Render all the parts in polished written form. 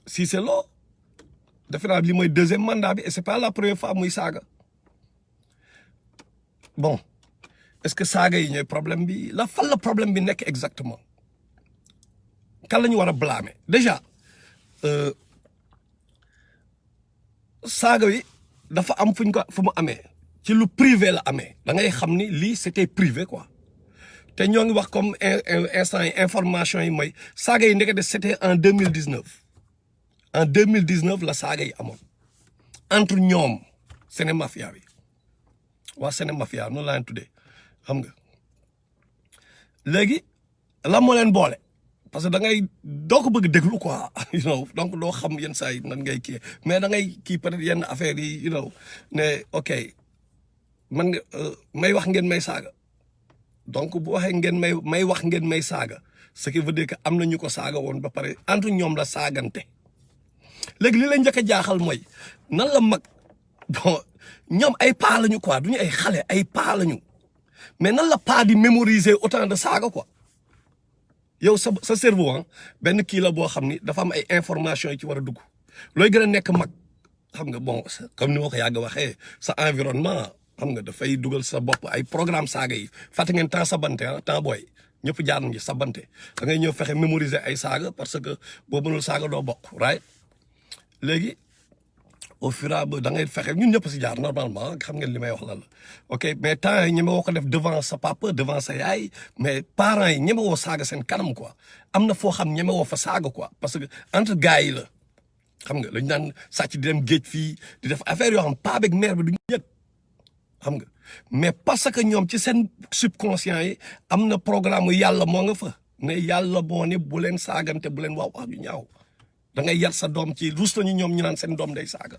Cissé Lo defe naa li mooy deuxième mandat bi et c'est pas la première fois muy saaga bon est-ce que saaga yi ñooy problème bi la fan la problème bi nekk exactement kan la ñu war a blâmer déjà saaga wi dafa am fu ñu ko fu mu amee ci lu privé la amee da ngay xam ni lii c'était privé quoi te ñoo ngi wax comme instant yi information yi mooy saaga yi ndekete c'était en 2019 en 2019 la saaga yi amoon entre ñoom Séné Mafia bi waa Séné Mafia noonu laa leen tuddee xam nga léegi la moo leen boole parce que da ngay doo ko bëgg déglu quoi you know donc doo xam yenn saa yi nan ngay kii mais da ngay kii peut-être yenn affaire yi you know ne ok man nga may wax ngeen may saaga donc bu waxee ngeen may wax ngeen may saaga ce qui veut dire que am na ñu ko saaga woon ba pare entre ñoom la saagante léegi li leen njëkk a jaaxal mooy nan la mag bon ñoom ay paa lañu quoi duñu ay xale ay paa lañu mais nan la paa di mémoriser autant de saaga quoi yow sa cerveau ah benn kii la boo xam ni dafa am ay information yi ci war a dugg looy gën a nekk mag xam nga bon comme ni ma ko yàgg waxee sa environnement xam nga dafay dugal sa bopp ay programme saaga yi fàtte ngeen temps sabante ah temps booy ñëpp jaar nañu sabante da ngay ñëw fexe mémoriser ay saaga parce que boo mënul saaga doo bokk right léegi au fur et à mesure da ngay fexe ñun ñëpp si jaar normalement xam ngeen li may wax lan la ok mais temps yi ñeme woo ko def devant sa papa devant sa yaay mais parents yi ñeme woo saaga seen kanam quoi am na foo xam ñeme woo fa saaga quoi parce que entre gars yi la xam nga lañu daan sàcc di dem géej fii di def affaire yoo xam paa beeg mère bi duñu yëg xam nga mais parce que ñoom ci seen subconscient yi am na programme yàlla moo nga fa ne yàlla moo ne bu leen saagante bu leen wax wax ju ñaaw da ngay yar sa doom ci rus nañu ñoom ñu naan seen doom day saaga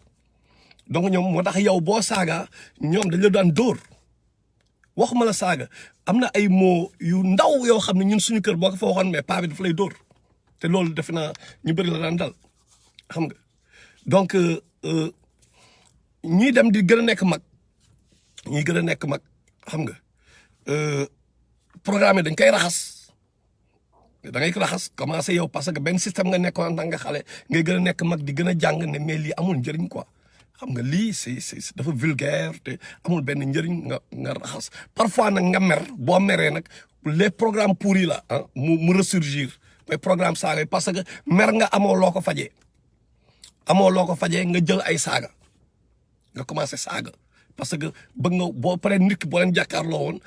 donc ñoom moo tax yow boo saaga ñoom dañ la daan dóor waxuma la saaga am na ay mots yu ndaw yoo xam ne ñun suñu kër boo ko fa waxoon mais paa bi dafa lay dóor te loolu defe naa ñu bëri la daan dal xam nga donc ñuy dem di gën a nekk mag ñuy gën a nekk mag xam nga programme dañ koy raxas da ngay raxas commencé yow parce que benn système nga nekkoon nga xale ngay gën a nekk mag di gën a jàng ne mais lii amul njëriñ quoi xam nga lii c'est dafa vulgaire te amul benn njëriñ nga raxas parfois nag nga mer boo meree nag les programmes pourris la ah mu ressurgir mooy programme saaga yi parce que mer nga amoo loo ko fajee nga jël ay saaga nga commencé saaga parce que bëgg nga boo paree nit ki boo leen jàkkaarloo woon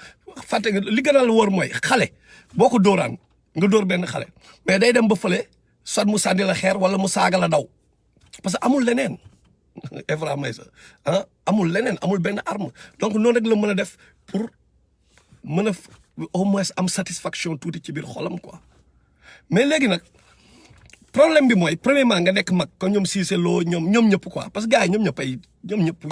fàtte nga li gën a la wóor mooy xale boo ko dóoraan nga dóor benn xale mais day dem ba fële soit mu sànni la xeer wala mu saaga la daw parce que amul leneen Evra Maysa ah amul leneen amul benn arme donc noonu rek la mën a def pour mën a au moins am satisfaction tuuti ci biir xolam quoi mais léegi nag problème bi mooy premièrement nga nekk mag kon ñoom Cissé Lo ñoom ñëpp quoi parce que gars yi ñoom ñëpp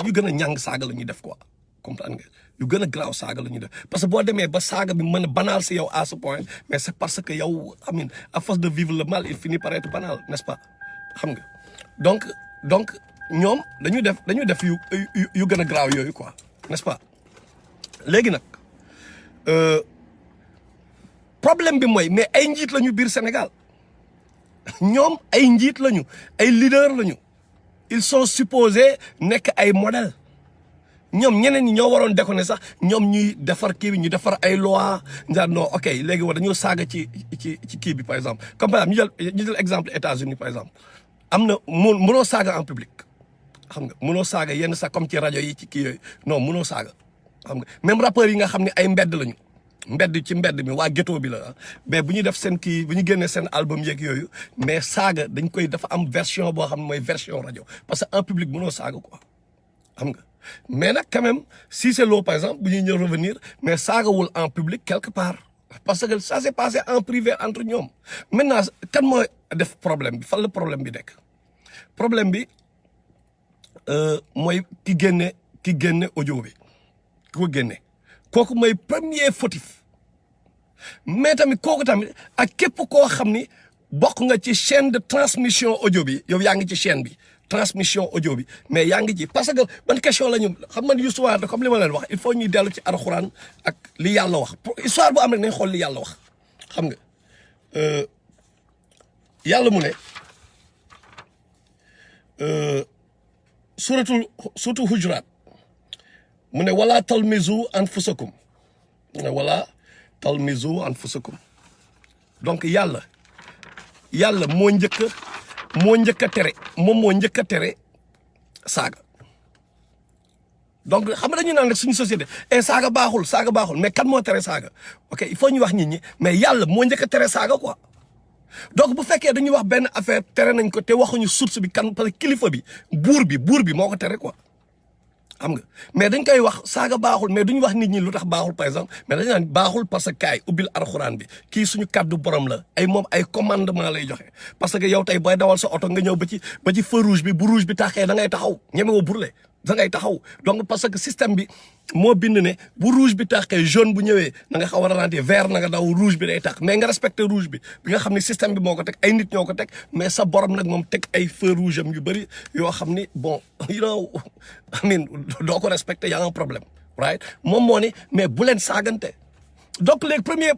yu gën a ñàng saaga la ñuy def quoi comprendre nga yu gën a graaw saaga la ñuy def parce que boo demee ba saaga bi mën a banal si yow à ce point mais c'est parce que yow amin à force de vivre le mal il finit par être banal n'est-ce pas xam nga donc ñoom dañu def yu gën a graaw yooyu quoi n'est-ce pas léegi nag problème bi mooy mais ay njiit lañu biir Sénégal ñoom ay njiit lañu ay leader lañu ils sont supposés nekk ay modèles ñoom ñeneen ñi ñoo waroon déconner sax ñoom ñuy defar kii bi ñu defar ay loi njaa non ok léegi war dañoo saaga ci kii bi par exemple comme par exemple ñu jël exemple États-Unis par exemple am na mënoo saaga en public xam nga mënoo saaga yenn sax comme ci rajo yi ci kii yooyu non mënoo saaga xam nga même rappeurs yi nga xam ne ay mbedd lañu ci mbedd mi waa ghetto bi la mais bu ñu def seen kii bu ñu génnee seen album yeeg yooyu mais saaga dañ koy dafa am version boo xam ne mooy version rajo parce que en public mënoo saaga quoi xam nga mais nag quand même Cissé Lo par exemple bu ñuy ñëw revenir mais saagawul en public quelque part parce que ça s'est passé en privé entre ñoom maintenant kan mooy def problème bi fan la problème bi nekk problème bi mooy ki génne audio bi ki ko génne kooku mooy premier fautif mais tamit kooku tamit ak képp koo xam ni bokk nga ci chaîne de transmission audio bi yow yaa ngi ci chaîne bi transmission audio bi mais yaa ngi ci parce que ban question la ñu xam man histoire de comme li ma leen wax il faut ñuy dellu ci alxuraan ak li yàlla wax histoire bu am rek nañ xool li yàlla wax xam nga yàlla mu ne suratul Hujurat mu ne wala talmizu anfusakum mu ne wala talmizu anfusakum donc yàlla moo njëkk a tere moom moo njëkk a tere saaga donc xam nga dañu naan rek suñu société saaga baaxul mais kan moo tere saaga ok il faut ñu wax nit ñi mais yàlla moo njëkk a tere saaga quoi donc bu fekkee dañuy wax benn affaire tere nañ ko te waxuñu source bi kan parce que kilifa bi buur bi moo ko tere quoi xam nga mais dañ koy wax saaga baaxul mais duñu wax nit ñi lu tax baaxul par exemple mais dañu naan baaxul parce que kaay ubbil alxuraan bi kii suñu kàddu borom la moom ay commandement lay joxe parce que yow tey booy dawal sa oto nga ñëw ba ci feu rouge bi bu rouge bi taxee da ngay taxaw ñeme woo burle da ngay taxaw donc parce que système bi moo bind ne bu rouge bi taxee jaune bu ñëwee na nga xaw a ralentir vert na nga daw rouge bi day tax mais nga respecté rouge bi nga xam ne système bi moo ko teg ay nit ñoo ko teg mais sa borom nag moom teg ay feu rouge am yu bëri yoo xam ni bon I mean doo ko respecté y a un problème right moom moo ni mais bu leen saagante donc léegi premier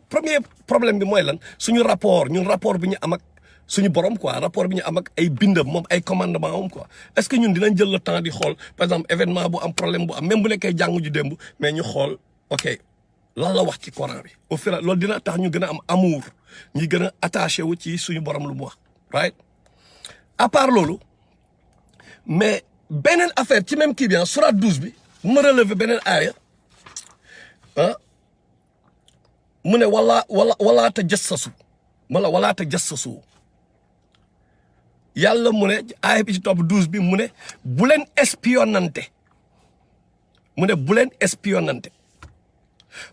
problème bi mooy lan suñu rapport bi ñu am ak suñu borom quoi rapport bi ñu am ak ay bindam moom ay commandement am quoi est-ce que ñun dinañ jël le temps di xool par exemple événement bu am problème bu am même bu nekkee jàngu ju démb mais ñu xool ok lan la wax ci Coran bi au fur loolu dina tax ñu gën a am amour ñu gën a attaché wu ci suñu borom lu mu wax right à part loolu mais beneen affaire ci même kii bi surat 12 bi bu ma relever beneen aaya mu ne wala tajassasu wala tajassasu yàlla mu ne aaya bi ci topp 12 bi mu ne bu leen espionnante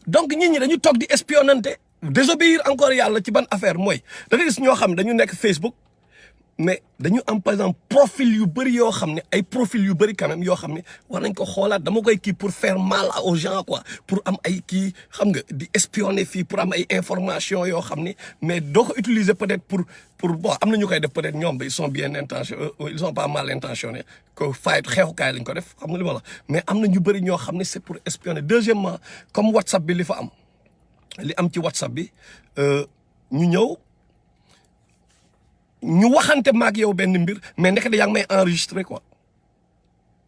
donc nit ñi dañu toog di espionnante désobéir encore yàlla ci ban affaire mooy da nga gis ñoo xam dañu nekk Facebook mais dañu am par exemple profil yu bëri yoo xam ne ay profil yu bëri quand même yoo xam ne war nañ ko xoolaat dama koy kii pour faire mal aux gens quoi pour am ay kii xam nga di espionner fii pour am ay information yoo xam ni mais doo ko utiliser peut-être pour bon am na ñu koy def peut-être ñoom ils sont bien intentionnés ils sont pas mal intentionnés que xeexukaay lañ ko def xam nga li ma la mais am na ñu bëri ñoo xam ne c'est pour espionner deuxièmement comme WhatsApp bi li am ci WhatsApp bi ñu ñëw ñu waxante maag yow benn mbir mais ndekete yaa ngi may enregistré quoi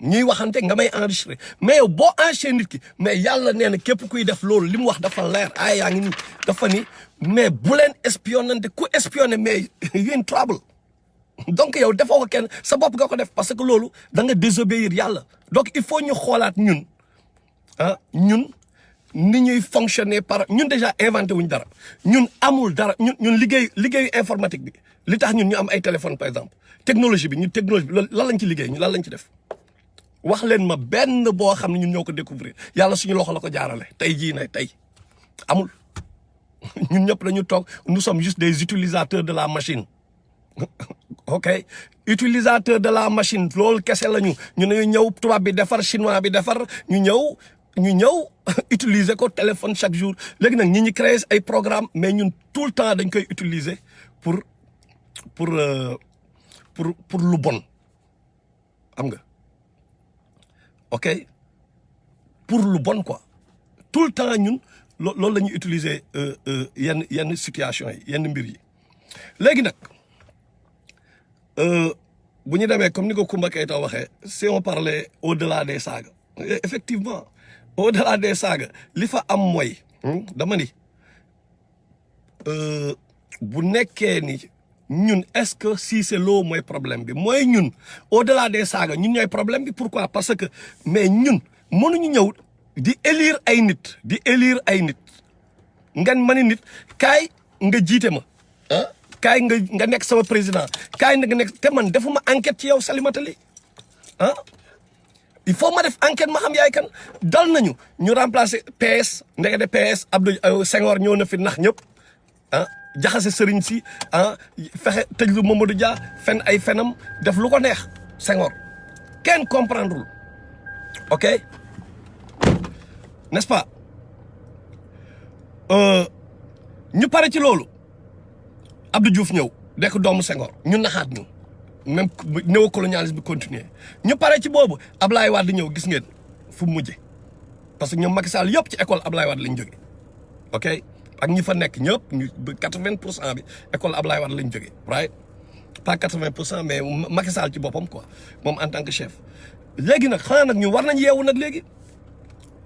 ñuy waxante nga may enregistré mais yow boo enregistré nit ki mais yàlla nee na képp kuy def loolu li mu wax dafa leer yaa ngi nii dafa ni mais bu leen espionnante ku espionné mais you in trouble donc yow defoo ko kenn sa bopp nga ko def parce que loolu da nga désobéir yàlla donc il faut ñu xoolaat ñun ñun ni ñuy fonctionner ñun déjà inventé wuñ dara ñun amul dara ñun liggéeyu informatique bi li tax ñun ñu am ay téléphone par exemple technologie bi lan lañ ci liggéey lan lañ ci def wax leen ma benn boo xam ne ñun ñoo ko découvrir yàlla suñu loxo la ko jaarale tey jii ne tey amul ñun ñëpp dañu toog nous sommes juste des utilisateurs de la machine ok utilisateur de la machine loolu kese la ñu ne ñëw tubaab bi defar chinois bi defar ñu ñëw utiliser ko téléphone chaque jour léegi nag ñi créer ay programme mais ñun tout le temps dañ koy utiliser pour lu bon xam nga ok pour lu bon quoi tout le temps ñun loolu la ñuy utiliser yenn situation yi yenn mbir yi léegi nag bu ñu demee comme ni ko Koumba Keita waxee si on parlait au-delà des sagas effectivement au-delà des sagas li fa am mooy dama ni bu nekkee ni ñun est-ce que Cissé Lo mooy problème bi mooy ñun au-delà des sagas ñun ñooy problème bi pourquoi parce que mais ñun mënuñu ñëw di élire ay nit ngeen mani nit kaay nga jiite ma kaay nga nekk sama président kaay nga nekk te man defuma enquête ci yow Salimata Ly il faut ma def enquête ma xam yaay kan dal nañu ñu remplacer PS ndekete PS Abdou Senghor ñëw na fi nax ñëpp jaxase sëriñ si fexe tëj lu Mamadou Dia fen ay fenam def lu ko neex Senghor kenn comprendrewul ok n'est-ce pas ñu pare ci loolu Abdou Diouf ñëw dekk doomu Senghor ñu naxaat ñu même néocolonialisme bi continuer ñu pare ci boobu Ablaye Wade ñëw gis ngeen fu mu mujje parce que ñoom Macky Sall yëpp ci école Ablaye Wade lañ jóge ok ak ñi fa nekk ñëpp ñu 80% bi école Ablaye Wade lañ jóge right pas 80% mais Macky Sall ci boppam quoi moom en tant que chef. léegi nag xanaa nag ñu war nañ yeewu nag léegi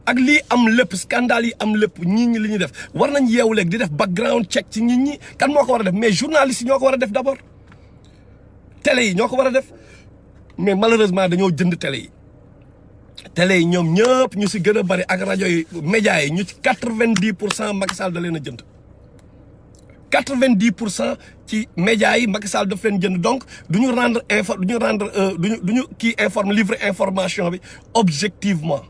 ak lii am lépp scandale yi am lépp nit ñi li ñuy def war nañ yeewu léegi di def background check ci nit ñi kan moo ko war a def mais journalistes yi ñoo ko war a def d'abord télé yi ñoo ko war a def mais malheureusement dañoo jënd télé yi. télé yi ñoom ñëpp ñu si gën a bari ak rajo yi médias yi ñu ci 90% Macky Sall da leen a jënd 90% ci médias yi Macky Sall daf leen jënd donc du ñu rendre kii livrer information bi objectivement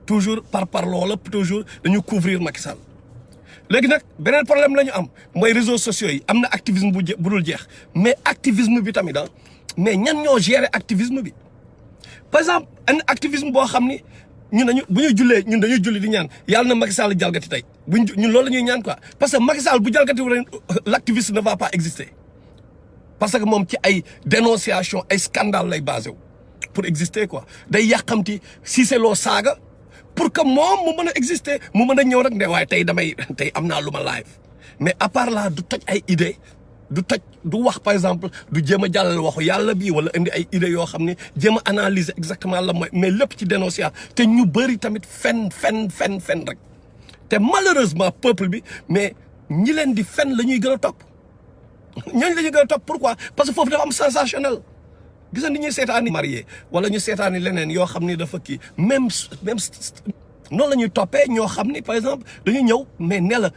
toujours par loola toujours dañu couvrir Macky Sall. léegi nag beneen problème la ñu am mooy réseaux sociaux yi am na activisme bu dul jeex mais activisme bi tamit mais ñan ñoo gérer activisme bi. par exemple un activisme boo xam ni ñun bu ñuy jullee ñun dañuy julli di ñaan yàlla na Macky Sall jalgati tey ñun loolu la ñuy ñaan quoi parce que Macky Sall bu jalgati wu l'activiste ne va pas exister parce que moom ci ay dénonciation ay scandale lay basé wu pour exister quoi day yàqamti Cissé Lo saaga pour que moom mu mën a exister mu mën a ñëw rek ne waaye tey am naa lu ma live mais à part là du toj ay idée du wax par exemple du jéem a jàllale waxu yàlla bi wala indi ay idées yoo xam ne jéem a analyser exactement la mooy mais lépp ci dénonciation te ñu bëri tamit fen rek te malheureusement peuple bi mais ñi leen di fen la ñuy gën a topp ñooñu la ñuy gën a topp pourquoi parce que foofu dafa am sensationnel gis nga ni ñuy seetaani marié wala ñu seetaani leneen yoo xam ni dafa kii même noonu la ñuy toppee ñoo xam ni par exemple dañuy ñëw mais ne la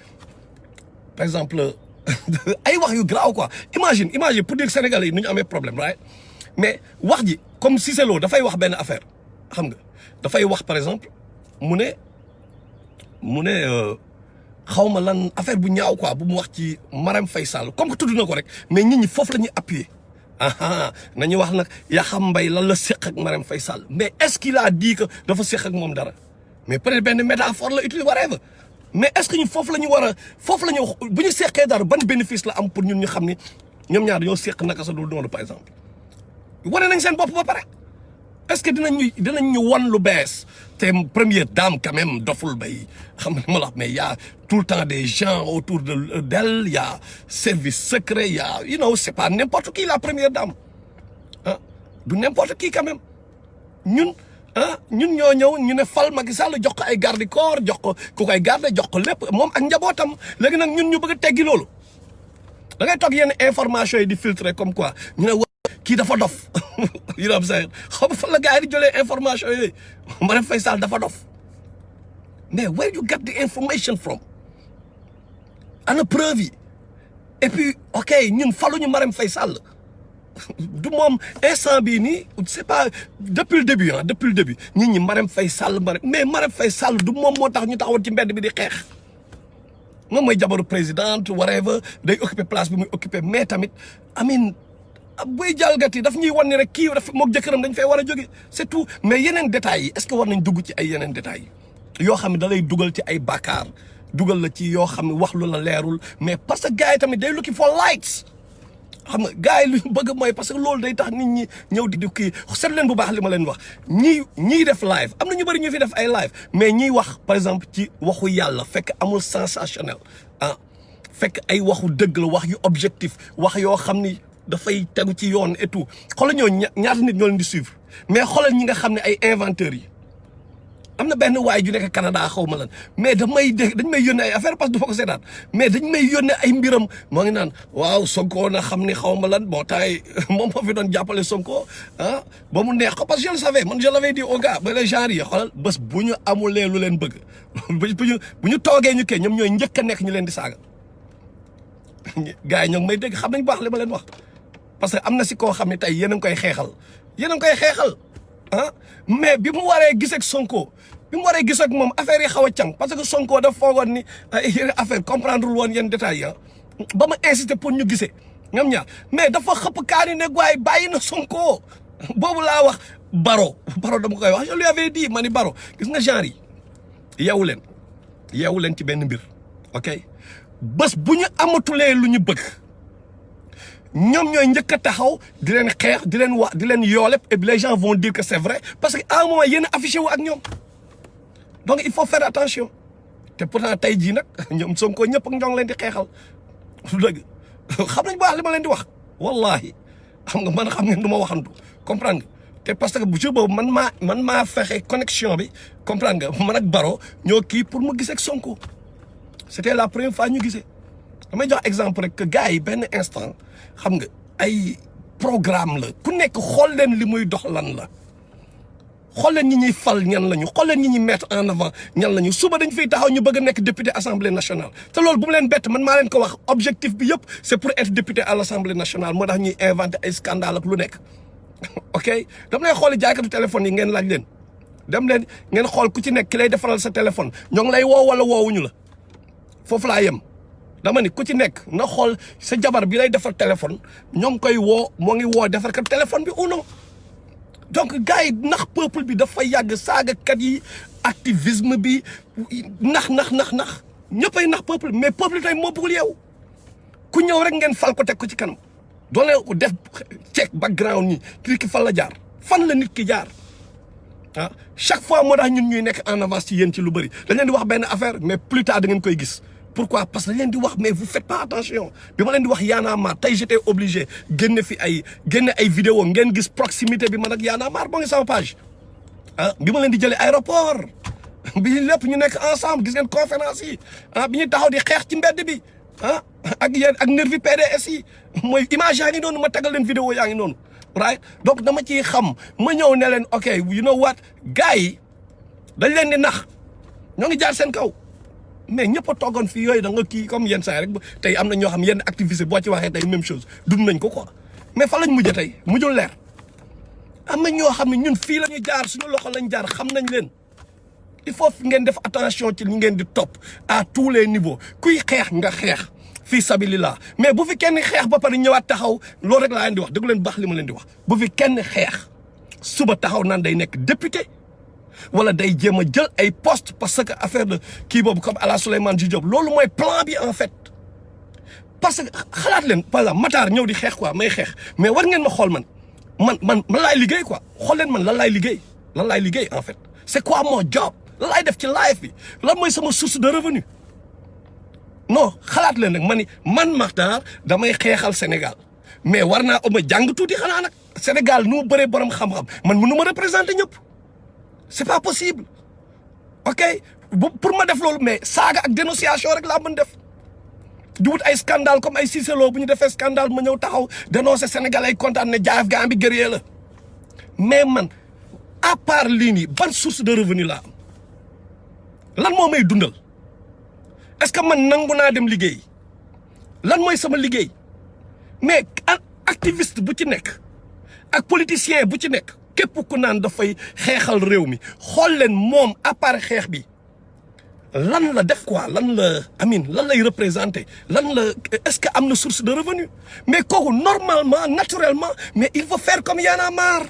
par exemple ay wax yu graaw quoi imagine pour dire Sénégalais yi nu ñu amee problème right mais wax ji comme Cissé Lo dafay wax benn affaire xam nga dafay wax par exemple mu ne xaw ma lan affaire bu ñaaw quoi bu mu wax ci Marème Faye Sall comme que tudd na ko rek mais nit ñi foofu la ñuy appuyer nañu wax nag Yakham Mbaye lan la séq ak Marème Faye Sall mais est-ce qu'il a dit que dafa séq ak moom dara mais peut-être benn métaphore la utiliser whatever mais est-ce que ñu foofu la ñu war a foofu la ñu wax bu ñu seqee dara ban bénéfice la am pour ñun ñu xam ni ñoom ñaar dañoo seq naka sa dul noonu par exemple wane nañ seen bopp ba pare est-ce que dinañ ñu wan lu bees te première dame quand même doful bay xam nga ma la wax mais y a tout le temps des gens autour d'elle y a service secret y a c'est pas n'importe qui la première dame du n'importe qui quand même ñun ñoo ñëw ñu ne fal Macky Sall jox ko ay garde corps jox ko ku koy garde jox ko lépp moom ak njabootam léegi nag ñun ñu bëgg a teggi loolu da ngay toog yenn information yi di filtrer comme quoi ñu ne kii dafa dof am say xam fan la gars yi di jëlee information yooyu Marème Faye Sall dafa dof mais where you get the information from ana preuve yi et puis ok ñun faluñu Marème Faye Sall du moom instant bii nii c'est pas depuis le début nit ñi Marème Faye Sall mais Marème Faye Sall du moom moo tax ñu taxawoon ci mbedd bi di xeex moom mooy jabaru présidente whatever day occuper place bi muy occuper mais tamit buy jalgati daf ñuy wan ni rek kii daf moog jëkkëram dañ fay war a jóge c'est tout mais yeneen détails yi est-ce que war nañ dugg ci ay yeneen détails yi yoo xam ne da lay dugal ci ay bàkkaar dugal la ci yoo xam ne wax lu la leerul mais parce que gars yi tamit day looking for likes xam nga gars yi lu ñu bëgg mooy parce que loolu day tax nit ñi ñëw di kii seet leen bu baax li ma leen wax ñiy def live am na ñu bëri ñu fi def ay live mais ñiy wax par exemple ci waxu yàlla fekk amul sensationnel fekk ay waxu dëgg la wax yu objectif wax yoo xam ni dafay tegu ci yoon et tout xoolal ñoo ñaata nit ñoo leen di suivre mais xoolal ñi nga xam ne ay inventeurs yi am na benn waay ju nekk Canada xaw ma lan mais dañ may yónnee ay affaire parce que du ma ko seetaan mais dañ may yónnee ay mbiram moo ngi naan waaw Sonko na xam ni xaw ma lan bon taay moom moo fi doon jàppale Sonko ba mu neex ko parce que je le savais man je l'avais dit au gars ba les gens yi xoolal bés bu ñu amulee lu leen bëgg bu ñu toogee ñu kee ñoom ñooy njëkk a nekk ñu leen di saaga gars yi ñoo ngi may dégg xam nañ baax li ma leen wax parce que am na si koo xam ne tey yéen a ngi koy xeexal mais bi mu waree gis ak Sonko bi mu waree gis ak moom affaire yi xaw a càng parce que Sonko dafa foogoon ni yenn affaire comprendre lul woon yenn détails yi ba ma insister pour ñu gisee ñoom ñaar mais dafa xëpp kaani ne gwaay bàyyi na Sonko boobu laa wax Baro dama koy wax je lui avais dit ma ni Baro gis nga genre yi yeewu leen ci benn mbir ok bés bu ñu amatulee lu ñu bëgg ñoom ñooy njëkk a taxaw di leen xeex di leen wax di leen yoole et les gens vont dire que c'est vrai parce que à un moment yéen a affiché wu ak ñoom donc il faut faire attention te pourtant tey jii nag ñoom Sonko ñëpp ak ñoo ngi leen di xeexal su dëgg xam nañ baax li ma leen di wax wallahi xam nga man xam ngeen du ma waxantu comprendre nga te parce que bu jour boobu man maa fexe connexion bi comprendre nga man ak Baro ñoo kii pour mu gisee ak Sonko c'était la première fois ñu gisee damay jox exemple rek que gars yi benn instant xam nga ay programme la ku nekk xool leen li muy dox lan la xool leen ñi ñuy fal ñan lañu xool leen ñi ñuy mettre en avant ñan lañu suba dañ fiy taxaw ñu bëgg a nekk député assemblée nationale te loolu bu mu leen bett man maa leen ko wax objectif bi yëpp c'est pour être député à l'assemblée nationale moo tax ñuy inventer ay scandale ak lu nekk ok dama lay xooli jaaykatu téléphone yi ngeen laaj leen dem leen ngeen xool ku ci nekk ki lay defaral sa téléphone ñoo ngi lay woo wala woowuñu la foofu laa yem dama ni ku ci nekk na xool sa jabar bi lay defal téléphone ñoo ngi koy woo moo ngi woo defar kat téléphone bi ou non donc gars yi nax peuple bi dafa yàgg saagakat yi activisme bi nax ñëppay nax peuple mais peuple tey moo bëggul yow ku ñëw rek ngeen fal ko teg ko ci kanam doole ko def check background ñi kii ki fan la jaar fan la nit ki jaar ah chaque fois moo tax ñun ñuy nekk en avance ci yéen ci lu bëri dañ leen di wax benn affaire mais plus tard da ngeen koy gis pourquoi parce que dañ leen di wax mais vous faites pas attention bi ma leen di wax Y'en a marre tey j'étais obligé génne ay vidéo ngeen gis proximité bi man ak Y'en a marre boo ngi sama page ah bi ma leen di jëlee aéroport bi lépp ñu nekk ensemble gis ngeen conférence yi ah bi ñuy taxaw di xeex ci mbedd bi ah ak yéen ak nervi PDS yi mooy image yaa ngi noonu ma tagal leen vidéo yaa ngi noonu right donc dama ciy xam ma ñëw ne leen ok you know what gars yi dañ leen di nax ñoo ngi jaar seen kaw mais ñëpp a toogoon fii yooyu da nga kii comme yenn saa rek tey am na ñoo xam yenn activité boo ci waxee tey même chose dund nañ ko quoi mais fa lañ mujjee tey mujjul leer am na ñoo xam ne ñun fii la ñu jaar suñu loxo lañ jaar xam nañ leen il faut ngeen def attention ci li ngeen di topp à tous les niveaux kuy xeex nga xeex fii sabilillah mais bu fi kenn xeex ba pare ñëwaat taxaw loolu rek laa leen di wax dëgg leen baax li ma leen di wax bu fi kenn xeex suba taxaw naan day nekk député wala day jéem a jël ay poste parce que affaire de kii boobu comme Alla Souleymane Diop loolu mooy plan bi en fait parce que xalaat leen par exemple Matar ñëw di xeex quoi may xeex mais war ngeen ma xool man laay liggéey quoi xool leen man lan laay liggéey en fait c'est quoi mon job lan laay def ci life bi lan mooy sama source de revenu non xalaat leen nag man Matar damay xeexal Sénégal mais war naa ma jàng tuuti xanaa nag Sénégal nu mu bëree borom xam-xam man mënu ma représenter ñëpp c'est pas possible ok pour ma def loolu mais saaga ak dénonciation rek laa mën def di wut ay scandale comme ay Cissé Lo bu ñu defee scandale ma ñëw taxaw dénoncer Sénégal ay kontaan ne jaayaf gaa bi guerrier la mais man à part lii nii ban source de revenu laa am lan moo may dundal est-ce que man nangu naa dem liggéey lan mooy sama liggéey mais activiste bu ci nekk ak politicien bu ci nekk képp ku naan dafay xeexal réew mi xool leen moom à part xeex bi lan la def quoi lan lay représenter lan la est-ce que am na source de revenu mais kooku normalement naturellement mais il faut faire comme Y'en a marre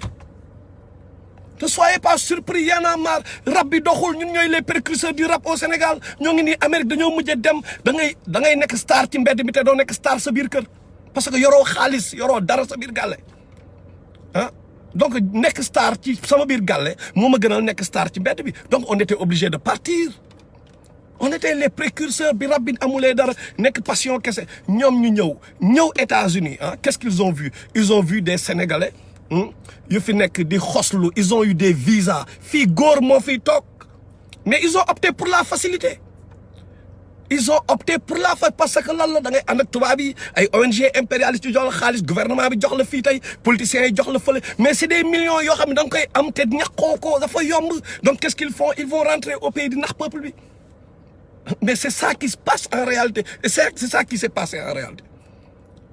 ne soyez pas surpris Y'en a marre rap bi doxul ñun ñooy les précurseurs du rap au Sénégal ñoo ngi nii Amérique dañoo mujjee dem da ngay nekk star ci mbedd mi te doo nekk star sa biir kër parce que yoroo xaalis yoroo dara sa biir gàlle ah donc nekk star ci sama biir gàlle moo ma gënal nekk star ci mbedd bi donc on était obligé de partir on était les précurseurs bi rab bi amulee dara nekk passion kese ñoom ñu ñëw États-Unis ah qu'est-ce qu'ils ont vu ils ont vu des Sénégalais yu fi nekk di xoslu ils ont eu des visas fii góor moo fiy toog mais ils ont opté pour la facilité parce que lan la da ngay ànd ak tubaab yi ay ONG impérialistes yu jox la xaalis gouvernement bi jox la fii tey politiciens yi jox la fële mais c'est des millions yoo xam ne da nga koy am te ñàkkoo ko dafa yomb donc qu'est-ce qu'ils font ils vont rentrer au pays di nax peuple bi mais c'est ça qui se passe en réalité et c'est ça qui s'est passé en réalité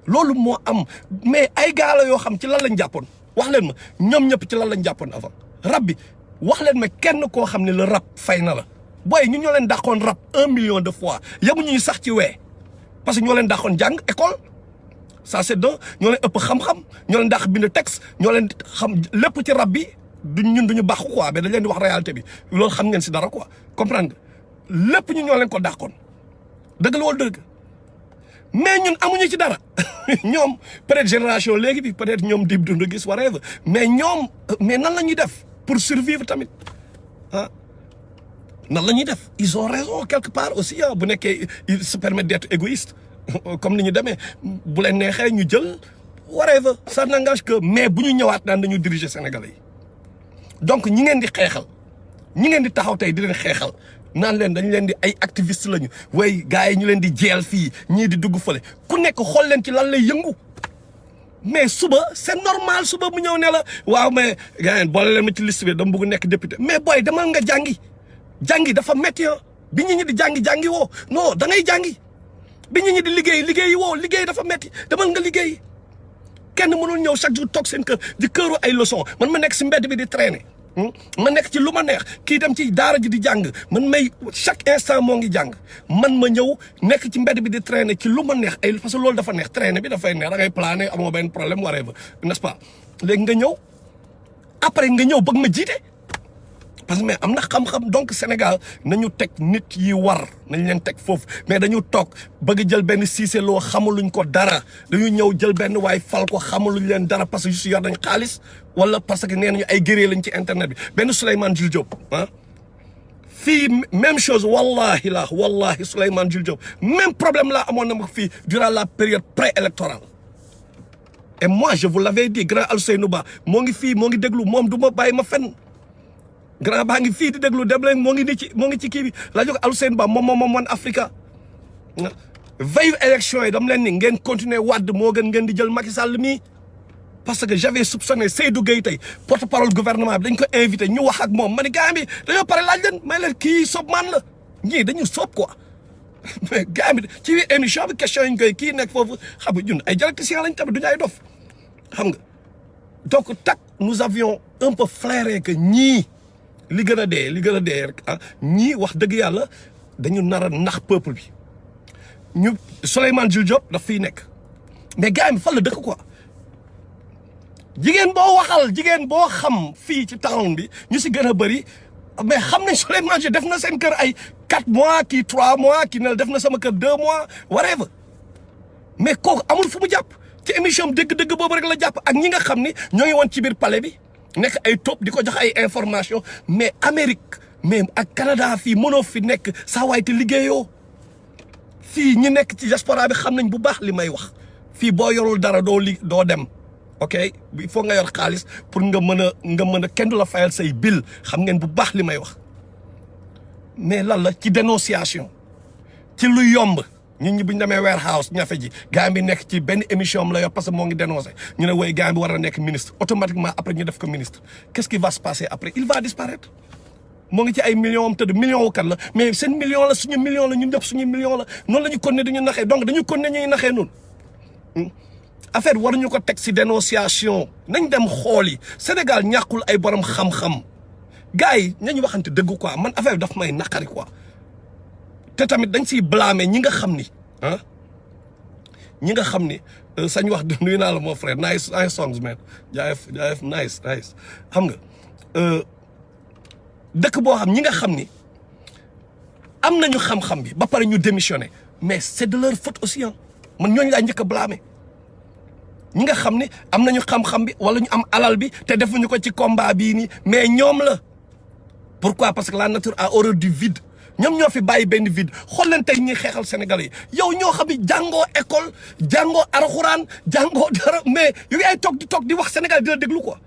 loolu moo am mais ay gars la yoo xam ci lan lañ jàppoon wax leen ma ñoom ñëpp ci lan lañ jàppoon avant rap bi wax leen ma kenn koo xam ne le rap fay na la booy ñun ñoo leen dàqoon rap 1 million de fois yemuñu ñu sax ci wee parce que ñoo leen dàqoon jàng école ça c'est deux ñoo leen ëpp xam-xam ñoo leen dàq bind texte ñoo leen xam lépp ci rap bi ñun duñu baax quoi mais dañ leen di wax réalité bi loolu xam ngeen si dara quoi comprendre nga lépp ñun ñoo leen ko dàqoon dëgg la wala dëgg mais ñun amuñu ci dara ñoom peut-être génération léegi bi peut-être ñoom Dip Doundou Guiss whatever mais nan la ñuy def pour survivre tamit ah nan la ñuy def ils ont raison quelque part aussi ah bu nekkee ils se permettent d'être égoïstes comme ni ñu demee bu leen neexee ñu jël whatever ça n'engage que mais bu ñu ñëwaat naan dañu diriger Sénégalais yi donc ñi ngeen di xeexal ñi ngeen di taxaw tey di leen xeexal naan leen dañ leen di ay activiste lañu way gars yi ñu leen di jeel fii ñii di dugg fële ku nekk xool leen ci lan lay yëngu mais suba c'est normal suba mu ñëw ne la waaw mais gars yi boole leen ma ci liste bi dama bëgg nekk député mais booy demal nga jàngi dafa métti bi ñi di jàngi woo non da ngay jàngi bi ñi di liggéey woo liggéey dafa métti demal nga liggéey kenn mënul ñëw chaque jour toog seen kër di këru ay leçon man ma nekk si mbedd bi di traîner ma nekk ci lu ma neex kii dem ci daara ji di jàng man may chaque instant moo ngi jàng man ma ñëw nekk ci mbedd bi di traîner ci lu ma neex ay parce que loolu dafa neex traîner bi dafay neex da ngay planer amoo benn problème waree ba n'est-ce pas léegi nga ñëw après nga ñëw bëgg ma jiite parce que mais am na xam-xam donc Sénégal nañu teg nit yi war nañ leen teg foofu mais dañu toog bëgg jël benn Cissé Lo xamaluñ ko dara dañu ñëw jël benn waay fal ko xamaluñ leen dara parce que juste yor nañ xaalis wala parce que nee nañu ay guerrier lañ ci internet bi benn Souleymane Jules Diop fii même chose wallahi Souleymane Jules Diop même problème laa amoon na ma fii durant la période préélectorale et moi je vous l'avais dit grand Alseynou Ba moo ngi fii moo ngi déglu moom du ma bàyyi ma fenn grand baa ngi fii di déglu dem leen moo ngi ci kii bi la jóg Alseynou Ba moom wan Africa veille élection yi dam leen ni ngeen continuer Wade moo gën ngeen di jël Macky Sall mii parce que j'avais soupçonné Seydou Gueye tey porte-parole gouvernement bi dañ ko invité ñu wax ak moom ma ne gars bi dañoo pare laaj leen may leen kii sob man la ñii dañu sob quoi mais gars bi ci émission bi question yi ñu koy kii nekk foofu xam nga ñun ay dialecticiens lañ tamit duñu ay dof xam nga donc nous avions un peu flairé que ñii li gën a dee rek ñii wax dëgg yàlla dañu nar a nax peuple bi ñu Souleymane Jules Diop daf fiy nekk mais gars yi fan la dëkk quoi jigéen boo waxal jigéen boo xam fii ci town bi ñu si gën a bëri mais xam nañ Souleymane Jules def na seen kër ay 4 mois kii 3 mois kii ne def na sama kër 2 mois whatever mais kooku amul fu mu jàpp ci émission dëgg-dëgg boobu rek la jàpp ak ñi nga xam ni ñoo ngi woon ci biir palais bi nekk ay top di ko jox ay information mais Amérique mais ak Canada fii mënoo fi nekk saa waay te liggéeyoo fii ñi nekk ci diaspora bi xam nañ bu baax li may wax fii boo yorul dara doo dem ok il faut nga yor xaalis pour nga mën a kenn du la fayal say bill xam ngeen bu baax li may wax mais lan la ci dénonciation ci lu yomb ñun ñi bu ñu demee warehouse ñafe ji gars bi nekk ci benn émission am la yor parce que moo ngi dénoncé ñu ne woy gars bi war na nekk ministre automatiquement après ñu def ko ministre qu'est-ce qui va se passer après il va disparaître moo ngi ci ay millions am tëdd million wu kan la mais seen million la suñu million la ñun ñëpp suñu million la noonu la ñu continuer dañu naxee donc dañu continuer ñuy naxee noonu affaire waruñu ko teg si dénonciation nañ dem xool yi Sénégal ñàkkul ay borom xam-xam gars yi nañu waxante dëgg quoi man affaire bi daf may naqari quoi te tamit dañ siy blâmer ñi nga xam ni sañ wax nuyu naa la mon frère nice songs man jaayef nice xam nga dëkk boo xam ñi nga xam ni am nañu xam-xam bi ba pare ñu démissionné mais c'est de leur faute aussi man ñooñu laa njëkk a blâmer ñi nga xam ni am nañu xam-xam bi wala ñu am alal bi te defuñu ko ci combat bii nii mais ñoom la pourquoi parce que la nature a horreur du vide ñoom ñoo fi bàyyi benn vide xool leen tey ñuy xeexal Sénégalais yi yow ñoo xam ni jàngoo école jàngoo alxuraan jàngoo dara mais yu ngi ay toog di wax Sénégal dina déglu quoi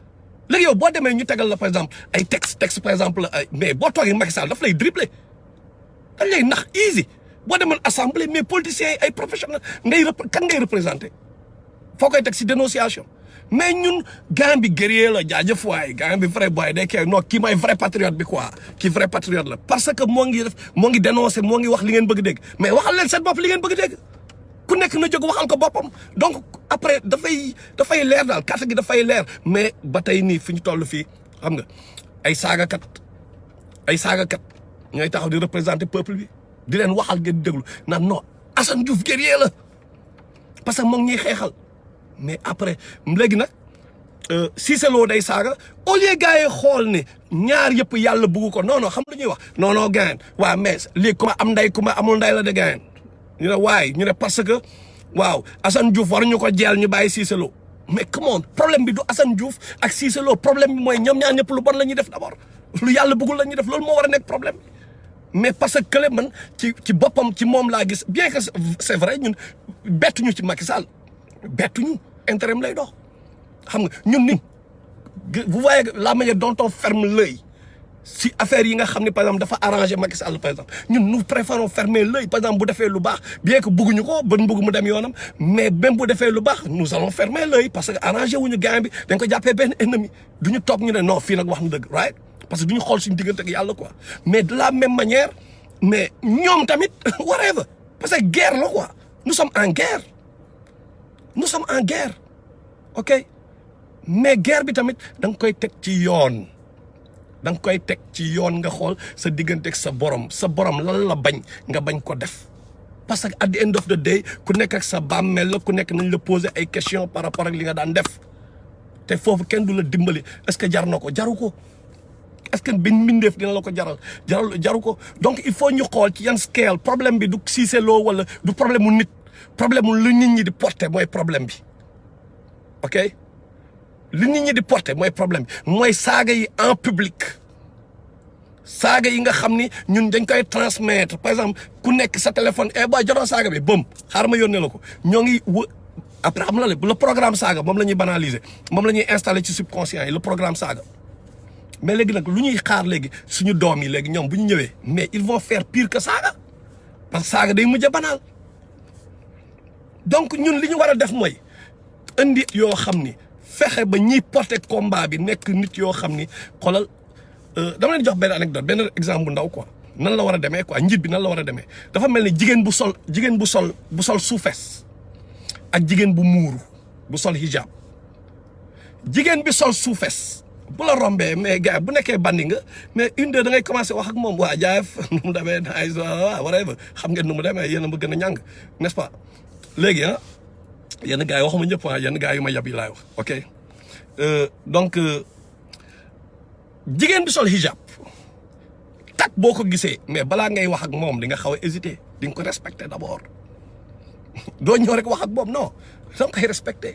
léegi yow boo demee ñu tegal la par exemple ay texte par exemple mais boo toogee Macky Sall daf lay dribbler dañ lay nax easy boo demoon assemblée mais politiciens yi ay professionnels kan ngay représenté foo koy teg si dénonciation mais ñun gars bi guerrier la jaajëf waay gars bi vrai boy day kii non kii mooy vrai patriote bi quoi kii vrai patriote la parce que moo ngi dénoncé moo ngi wax li ngeen bëgg dégg mais waxal leen seen bopp li ngeen bëgg dégg ku nekk na jóg waxal ko boppam donc après dafay leer daal carte gi dafay leer mais ba tey nii fi ñu toll fii xam nga ay saagakat ñooy taxaw di représenter peuple bi di leen waxal ngeen déglu naan non Assane Diouf guerrier la parce que moo ngi ñuy xeexal mais après léegi nag Cissé Lo day saaga au lieu gars yi xool ne ñaar yëpp yàlla bugg ko non xam lu ñuy wax non gayen waaw mais lii ku ma am nday ku ma amul nday la de gayen ñu ne waaye ñu ne parce que waaw Assane Diouf waruñu ko jeel ñu bàyyi Cissé Lo mais comment problème bi du Assane Diouf ak Cissé Lo problème bi mooy ñoom ñaar ñëpp lu bon la ñuy def d'abord lu yàlla bëggul la ñuy def loolu moo war a nekk problème mais parce que kële man ci boppam ci moom laa gis bien que c'est vrai ñun bettuñu ci Macky Sall bettuñu intérêt lay dox xam nga ñun ni vous voyez la manière dont on ferme l'œil si affaire yi nga xam ne par exemple dafa arrangé Macky Sall par exemple ñun nous préférons fermer l'œil par exemple bu defee lu baax bien que bëgguñu ko ba bëgg mu dem yoonam mais même bu defee lu baax nous allons fermer l'œil parce que arrangé wuñu gain bi dañ ko jàppee benn ennemi duñu toog ñu ne non fii nag wax na dëgg right parce que duñu xool suñu diggante ak yàlla quoi mais de la même manière mais ñoom tamit whatever parce que guerre la quoi nous sommes en guerre ok mais guerre bi tamit da nga koy teg ci yoon da nga koy teg ci yoon nga xool sa diggante ak sa borom lan la bañ nga bañ ko def parce que at the end of the day ku nekk ak sa bàmmeel la ku nekk nañ la poser ay questions par rapport ak li nga daan def te foofu kenn du la dimbali est-ce que jar na ko jaru ko est-ce que benn mbindeef dina la ko jaru ko donc il faut ñu xool ci yan scale problème bi du Cissé Lo wala du problème mu nit problème mu lu nit ñi di porter mooy problème bi ok li nit ñi di porter mooy problème bi mooy saaga yi en public saaga yi nga xam ni ñun dañ koy transmettre par exemple ku nekk sa téléphone boy jotoo saaga bi bëm xaaral ma yónnee la ko ñoo ngi après xam na le programme saaga moom la ñuy banaliser moom la ñuy installer ci subconscient yi le programme saaga mais léegi nag lu ñuy xaar léegi suñu doom yi léegi ñoom bu ñu ñëwee mais ils vont faire pire que saaga parce que saaga day mujj a banal donc ñun li ñu war a def mooy indi yoo xam ni fexe ba ñiy porter combat bi nekk nit yoo xam ni xoolal dama leen jox benn anecdote benn exemple bu ndaw quoi nan la war a demee quoi njiit bi nan la war a demee dafa mel ni jigéen bu sol suufes ak jigéen bu muuru bu sol hijab jigéen bi sol suufes bu la rombee mais gars bu nekkee bandi nga mais une de da ngay commencer wax ak moom waa jaayef nu mu demee naaj waaw whatever xam ngeen nu mu demee yéen a ma gën a ñàng n'est-ce pas léegi yenn gars yi waxuma ñëpp yenn gars yu ma yab yi laay wax ok donc jigéen bi sol hijab tak boo ko gisee mais balaa ngay wax ak moom di nga xaw a hésiter di nga ko respecter d'abord doo ñëw rek wax ak moom non da nga koy respecter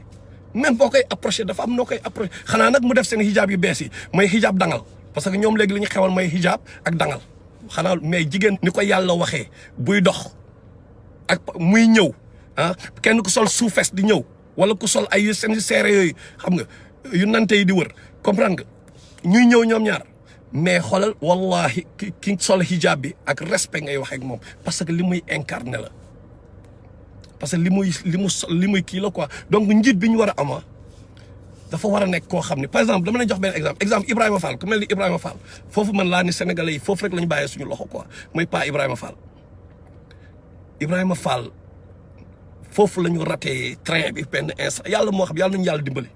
même boo koy approché dafa am noo koy approché xanaa nag mu def seen hijab yu bees yi mooy hijab dangal parce que ñoom léegi li ñu xewal mooy hijab ak dangal xanaa mais jigéen ni ko yàlla waxee buy dox ak muy ñëw kenn ku sol suufes di ñëw wala ku sol ay seen seere yooyu xam nga yu nante yi di wër comprendre nga ñuy ñëw ñoom ñaar mais xoolal wallahi ki sol hijab bi ak respect ngay waxee ak moom parce que li muy incarné la parce que li muy kii la quoi donc njiit bi ñu war a ama dafa war a nekk koo xam ne par exemple dama leen jox benn exemple Ibrahima Fall ku mel ni Ibrahima Fall foofu man laa ni sénégalais yi foofu rek la ñu bàyyee suñu loxo quoi mooy pas Ibrahima Fall foofu la ñu raté train bi benn instant yàlla moo xam yàlla nañu yàlla dimbali